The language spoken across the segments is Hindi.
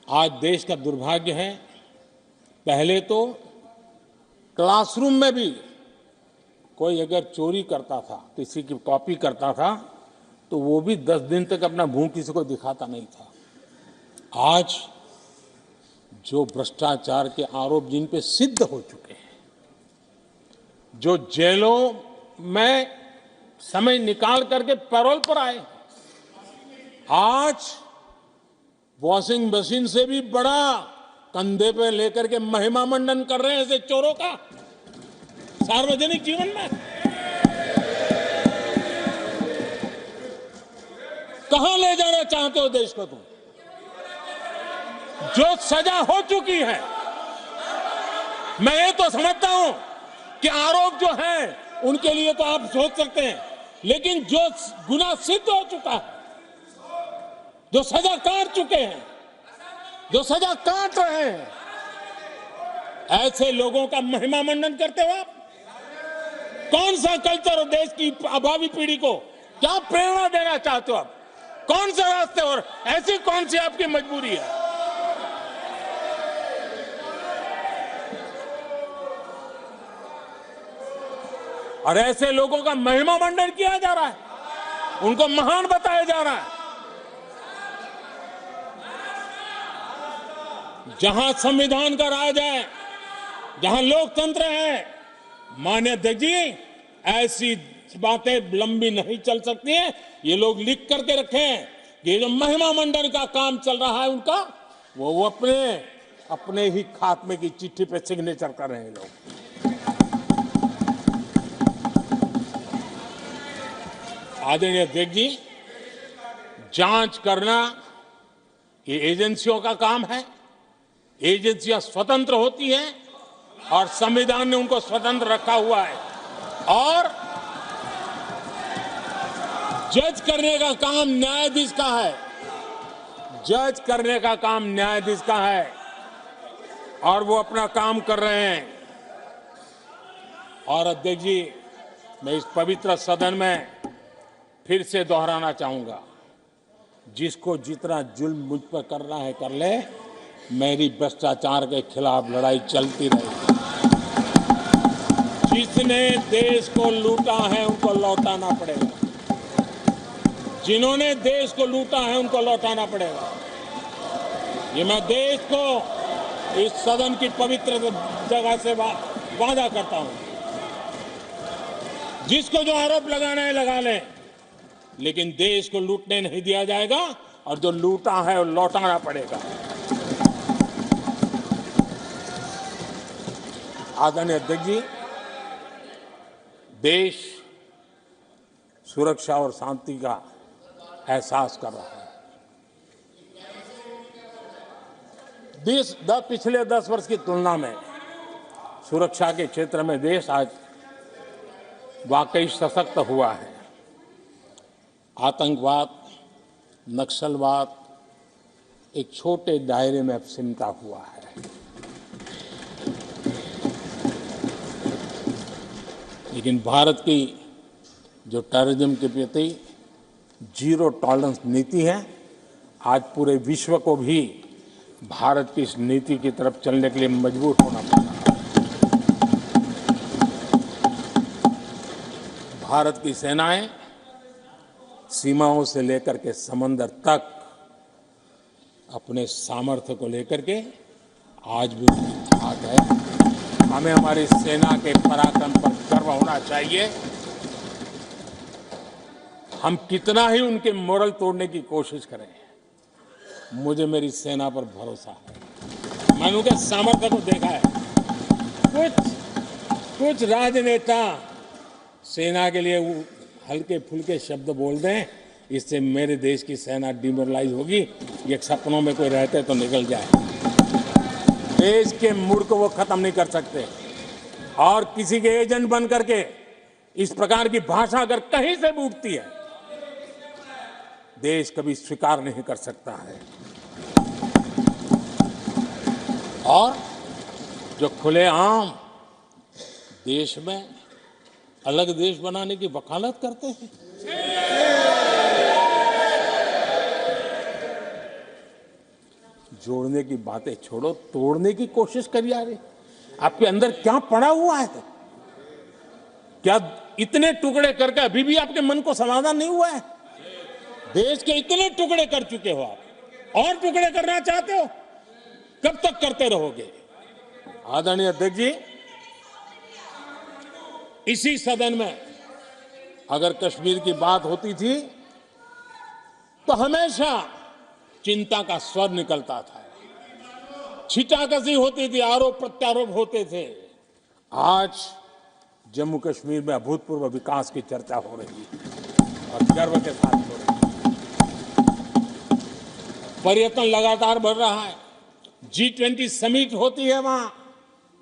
आज देश का दुर्भाग्य है, पहले तो क्लासरूम में भी कोई अगर चोरी करता था, किसी की कॉपी करता था, तो वो भी 10 दिन तक अपना मुंह किसी को दिखाता नहीं था। आज जो भ्रष्टाचार के आरोप जिन पे सिद्ध हो चुके हैं, जो जेलों में समय निकाल करके पैरोल पर आए, आज वॉशिंग मशीन से भी बड़ा कंधे पे लेकर के महिमा मंडन कर रहे हैं ऐसे चोरों का सार्वजनिक जीवन में। कहां ले जाना चाहते हो देश को तुम? जो सजा हो चुकी है, मैं ये तो समझता हूं कि आरोप जो है उनके लिए तो आप सोच सकते हैं, लेकिन जो गुनाह सिद्ध हो चुका है, जो सजा काट चुके हैं, जो सजा काट रहे हैं, ऐसे लोगों का महिमा मंडन करते हो आप? कौन सा कल्चर देश की भावी पीढ़ी को क्या प्रेरणा देना चाहते हो आप? कौन से रास्ते और ऐसी कौन सी आपकी मजबूरी है? और ऐसे लोगों का महिमा मंडन किया जा रहा है, उनको महान बताया जा रहा है। जहां संविधान का राज है, जहां लोकतंत्र है, माननीय अध्यक्ष जी, ऐसी बातें लंबी नहीं चल सकती हैं। ये लोग लिख करके रखें कि ये जो महिमा मंडन का काम चल रहा है उनका, वो अपने ही खात्मे की चिट्ठी पे सिग्नेचर कर रहे हैं लोग। आदरणीय अध्यक्ष जी, जांच करना ये एजेंसियों का काम है। एजेंसियां स्वतंत्र होती हैं और संविधान ने उनको स्वतंत्र रखा हुआ है, और जज करने का काम न्यायाधीश का है। जज करने का काम न्यायाधीश का है और वो अपना काम कर रहे हैं। और अध्यक्ष जी, मैं इस पवित्र सदन में फिर से दोहराना चाहूंगा, जिसको जितना जुल्म मुझ पर करना है कर ले, मेरी भ्रष्टाचार के खिलाफ लड़ाई चलती रहेगी। जिसने देश को लूटा है उनको लौटाना पड़ेगा, जिन्होंने देश को लूटा है उनको लौटाना पड़ेगा। ये मैं देश को इस सदन की पवित्र जगह से वादा करता हूं। जिसको जो आरोप लगाना है लगा ले, लेकिन देश को लूटने नहीं दिया जाएगा, और जो लूटा है वो लौटाना पड़ेगा। आदरणीय अध्यक्ष जी, देश सुरक्षा और शांति का एहसास कर रहा है। पिछले 10 वर्ष की तुलना में सुरक्षा के क्षेत्र में देश आज वाकई सशक्त हुआ है। आतंकवाद, नक्सलवाद एक छोटे दायरे में अब सिमटा हुआ है। लेकिन भारत की जो टेररिज्म के प्रति जीरो टॉलरेंस नीति है, आज पूरे विश्व को भी भारत की इस नीति की तरफ चलने के लिए मजबूर होना पड़ा। भारत की सेनाएं सीमाओं से लेकर के समंदर तक अपने सामर्थ्य को लेकर के आज भी आ गए। हमें हमारी सेना के पराक्रम पर गर्व होना चाहिए। हम कितना ही उनके मोरल तोड़ने की कोशिश करें, मुझे मेरी सेना पर भरोसा है। मैंने उनके सामर्थ्य को देखा है। कुछ राजनेता सेना के लिए हल्के फुल्के शब्द बोल दें, इससे मेरे देश की सेना डिमोरलाइज होगी। ये सपनों में कोई रहते तो निकल जाए। देश के मूड को वो खत्म नहीं कर सकते, और किसी के एजेंट बन करके इस प्रकार की भाषा अगर कहीं से भी उठती है, देश कभी स्वीकार नहीं कर सकता है। और जो खुलेआम देश में अलग देश बनाने की वकालत करते हैं, जोड़ने की बातें छोड़ो, तोड़ने की कोशिश करिए। यार आपके अंदर क्या पड़ा हुआ है? क्या इतने टुकड़े करके अभी भी आपके मन को समाधान नहीं हुआ है? देश के इतने टुकड़े कर चुके हो आप, और टुकड़े करना चाहते हो? कब तक करते रहोगे? आदरणीय अध्यक्ष जी, इसी सदन में अगर कश्मीर की बात होती थी तो हमेशा चिंता का स्वर निकलता था, छिटाकशी होती थी, आरोप प्रत्यारोप होते थे। आज जम्मू कश्मीर में अभूतपूर्व विकास की चर्चा हो रही है और गर्व के साथ हो रही है। पर्यटन लगातार बढ़ रहा है, G20 समिट होती है वहां,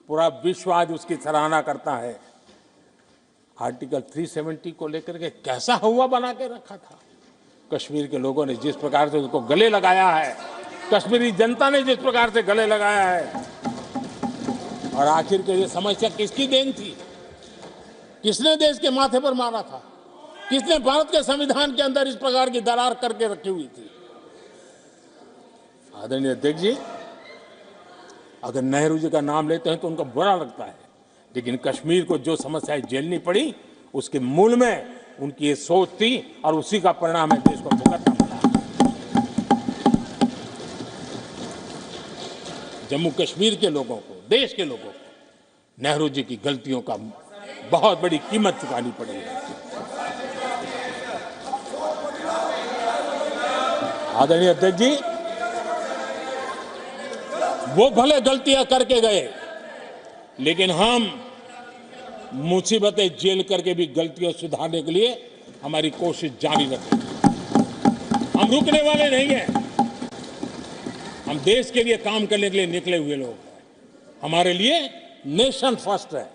पूरा विश्व आज उसकी सराहना करता है। आर्टिकल 370 को लेकर के कैसा हवा बना के रखा था। कश्मीर के लोगों ने जिस प्रकार से उसको गले लगाया है, कश्मीरी जनता ने जिस प्रकार से गले लगाया है, और आखिर के ये समस्या किसकी देन थी? किसने देश के माथे पर मारा था? किसने भारत के संविधान के अंदर इस प्रकार की दरार करके रखी हुई थी? आदरणीय अध्यक्ष जी, अगर नेहरू जी का नाम लेते हैं तो उनको बुरा लगता है, लेकिन कश्मीर को जो समस्याएं झेलनी पड़ी उसके मूल में उनकी ये सोच थी और उसी का परिणाम है देश को भुगतना पड़ा। जम्मू कश्मीर के लोगों को, देश के लोगों को नेहरू जी की गलतियों का बहुत बड़ी कीमत चुकानी पड़ी है। आदरणीय अध्यक्ष जी, वो भले गलतियां करके गए, लेकिन हम मुसीबतें झेल करके भी गलतियां सुधारने के लिए हमारी कोशिश जारी रखेंगे। हम रुकने वाले नहीं हैं। हम देश के लिए काम करने के लिए निकले हुए लोग हैं। हमारे लिए नेशन फर्स्ट है।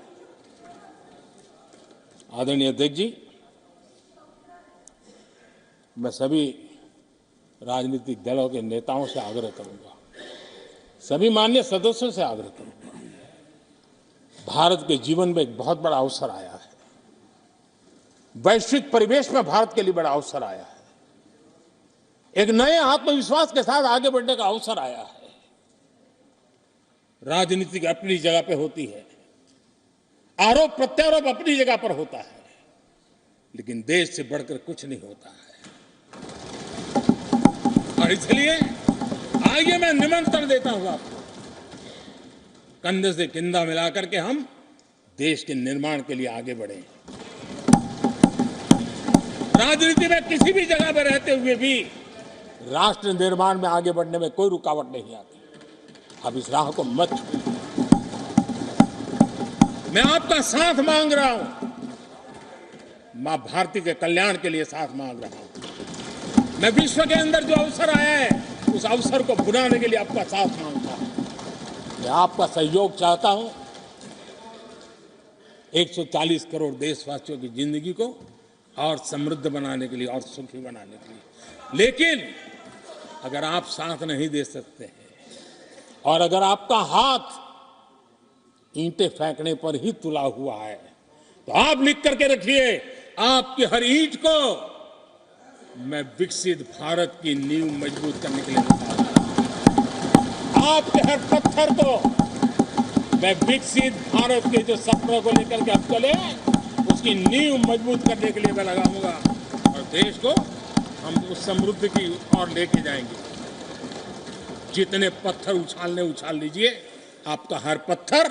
आदरणीय अध्यक्ष जी, मैं सभी राजनीतिक दलों के नेताओं से आग्रह करूंगा, सभी माननीय सदस्यों से आग्रह करूंगा, भारत के जीवन में एक बहुत बड़ा अवसर आया है। वैश्विक परिवेश में भारत के लिए बड़ा अवसर आया है। एक नए आत्मविश्वास के साथ आगे बढ़ने का अवसर आया है। राजनीति अपनी जगह पे होती है, आरोप प्रत्यारोप अपनी जगह पर होता है, लेकिन देश से बढ़कर कुछ नहीं होता है। और इसलिए आइए मैं निमंत्रण देता हूं आपको, कंधे से कंधा मिलाकर के हम देश के निर्माण के लिए आगे बढ़े। राजनीति में किसी भी जगह पर रहते हुए भी राष्ट्र निर्माण में आगे बढ़ने में कोई रुकावट नहीं आती। अब इस राह को मत छोड़िए। मैं आपका साथ मांग रहा हूं, मां भारती के कल्याण के लिए साथ मांग रहा हूं। मैं विश्व के अंदर जो अवसर आया है उस अवसर को बुलाने के लिए आपका साथ मांगता हूं। मैं आपका सहयोग चाहता हूं 140 करोड़ देशवासियों की जिंदगी को और समृद्ध बनाने के लिए और सुखी बनाने के लिए। लेकिन अगर आप साथ नहीं दे सकते हैं और अगर आपका हाथ ईंटें फेंकने पर ही तुला हुआ है, तो आप लिख करके रखिए, आपकी हर ईंट को मैं विकसित भारत की नींव मजबूत करने के लिए लगाऊंगा। आपके हर पत्थर को मैं विकसित भारत के जो सपनों को लेकर के अब चले उसकी नींव मजबूत करने के लिए मैं लगाऊंगा और देश को हम उस समृद्धि की ओर लेके जाएंगे। जितने पत्थर उछालने उछाल लीजिए, आपका हर पत्थर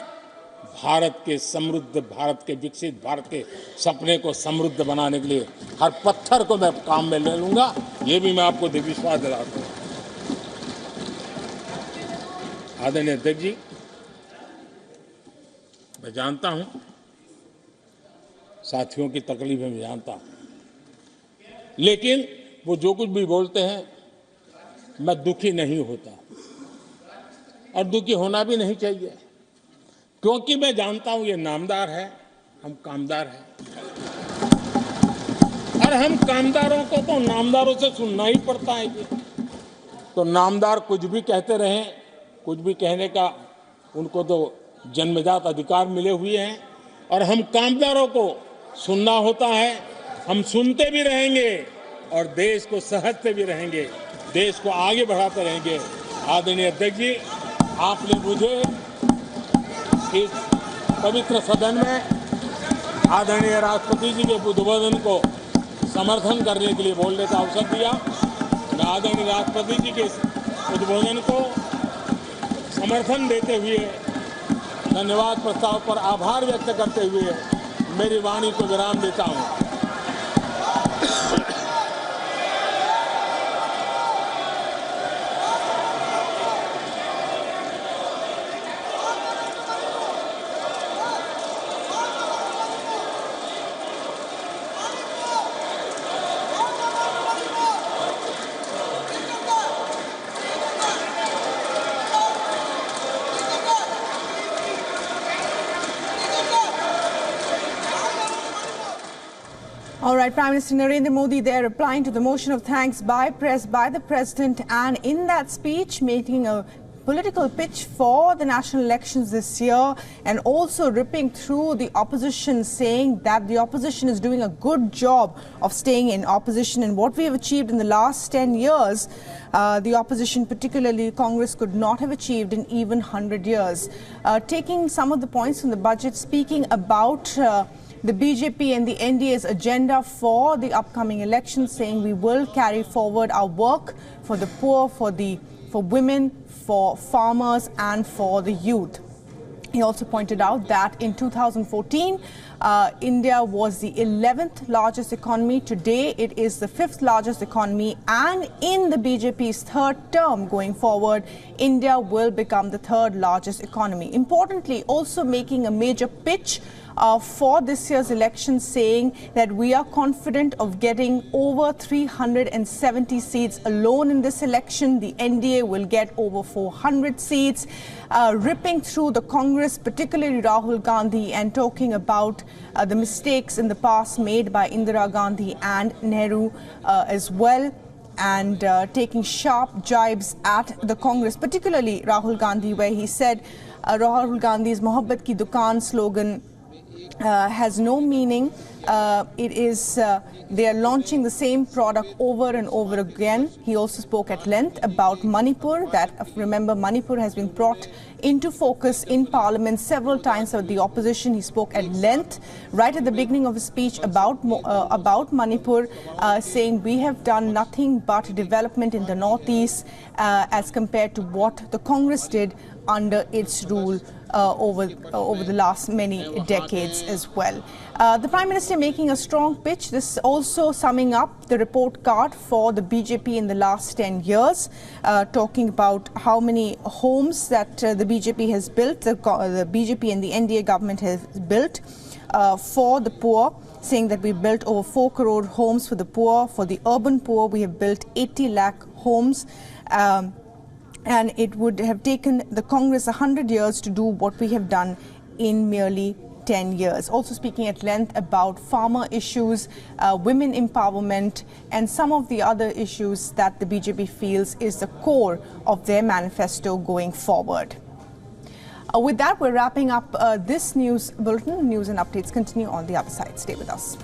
भारत के समृद्ध, भारत के विकसित भारत के सपने को समृद्ध बनाने के लिए हर पत्थर को मैं काम में ले लूंगा। ये भी मैं आपको विश्वास दिलाता हूं। आदरणीय अध्यक्ष जी, मैं जानता हूं साथियों की तकलीफें मैं जानता हूं, लेकिन वो जो कुछ भी बोलते हैं मैं दुखी नहीं होता और दुखी होना भी नहीं चाहिए, क्योंकि मैं जानता हूं ये नामदार है, हम कामदार हैं। और हम कामदारों को तो नामदारों से सुनना ही पड़ता है। जी तो नामदार कुछ भी कहते रहें, कुछ भी कहने का उनको तो जन्मजात अधिकार मिले हुए हैं, और हम कामदारों को सुनना होता है। हम सुनते भी रहेंगे और देश को सहजते भी रहेंगे, देश को आगे बढ़ाते रहेंगे। आदरणीय अध्यक्ष जी, आपने मुझे इस पवित्र सदन में आदरणीय राष्ट्रपति जी के उद्बोधन को समर्थन करने के लिए बोलने का अवसर दिया। मैं आदरणीय राष्ट्रपति जी के उद्बोधन को समर्थन देते हुए धन्यवाद प्रस्ताव पर आभार व्यक्त करते हुए मेरी वाणी को विराम देता हूं। All right, Prime Minister Narendra Modi there replying to the motion of thanks by the President, and in that speech making a political pitch for the national elections this year, and also ripping through the opposition, saying that the opposition is doing a good job of staying in opposition, and what we have achieved in the last 10 years, the opposition, particularly Congress, could not have achieved in even 100 years. Taking some of the points from the budget, speaking about the BJP and the NDA's agenda for the upcoming elections, saying we will carry forward our work for the poor, for women, for farmers and for the youth. He also pointed out that in 2014, India was the 11th largest economy. Today, it is the 5th largest economy. And in the BJP's third term going forward, India will become the 3rd largest economy. Importantly, also making a major pitch for this year's election, saying that we are confident of getting over 370 seats alone in this election. The NDA will get over 400 seats, ripping through the Congress, particularly Rahul Gandhi, and talking about the mistakes in the past made by Indira Gandhi and Nehru as well, and taking sharp jibes at the Congress, particularly Rahul Gandhi, where he said Rahul Gandhi's Mohabbat Ki Dukaan slogan has no meaning. They are launching the same product over and over again. He also spoke at length about Manipur, that remember Manipur has been brought into focus in Parliament several times with the opposition. He spoke at length right at the beginning of his speech about Manipur, saying we have done nothing but development in the northeast as compared to what the Congress did under its rule over the last many decades as well. The Prime Minister making a strong pitch, this also summing up the report card for the BJP in the last 10 years, talking about how many homes that the BJP has built, the BJP and the NDA government has built for the poor, saying that we built over 4 crore homes for the poor. For the urban poor, we have built 80 lakh homes. And it would have taken the Congress 100 years to do what we have done in merely 10 years. Also speaking at length about farmer issues, women empowerment, and some of the other issues that the BJP feels is the core of their manifesto going forward. With that, we're wrapping up this news bulletin. News and updates continue on the other side. Stay with us.